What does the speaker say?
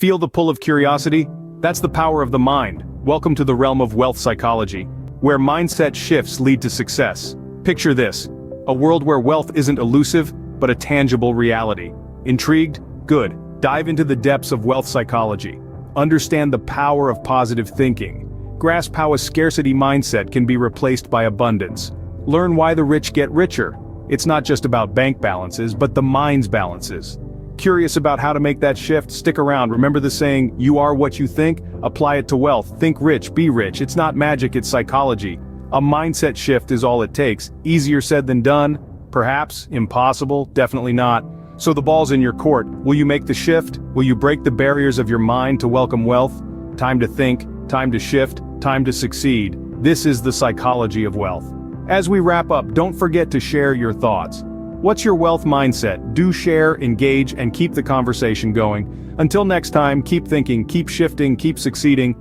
Feel the pull of curiosity? That's the power of the mind. Welcome to the realm of wealth psychology, where mindset shifts lead to success. Picture this: a world where wealth isn't elusive, but a tangible reality. Intrigued? Good. Dive into the depths of wealth psychology. Understand the power of positive thinking. Grasp how a scarcity mindset can be replaced by abundance. Learn why the rich get richer. It's not just about bank balances, but the mind's balances. Curious about how to make that shift? Stick around. Remember the saying, you are what you think? Apply it to wealth. Think rich, be rich. It's not magic, it's psychology. A mindset shift is all it takes. Easier said than done? Perhaps. Impossible? Definitely not. So the ball's in your court. Will you make the shift? Will you break the barriers of your mind to welcome wealth? Time to think, time to shift, time to succeed. This is the psychology of wealth. As we wrap up, don't forget to share your thoughts. What's your wealth mindset? Do share, engage, and keep the conversation going. Until next time, keep thinking, keep shifting, keep succeeding,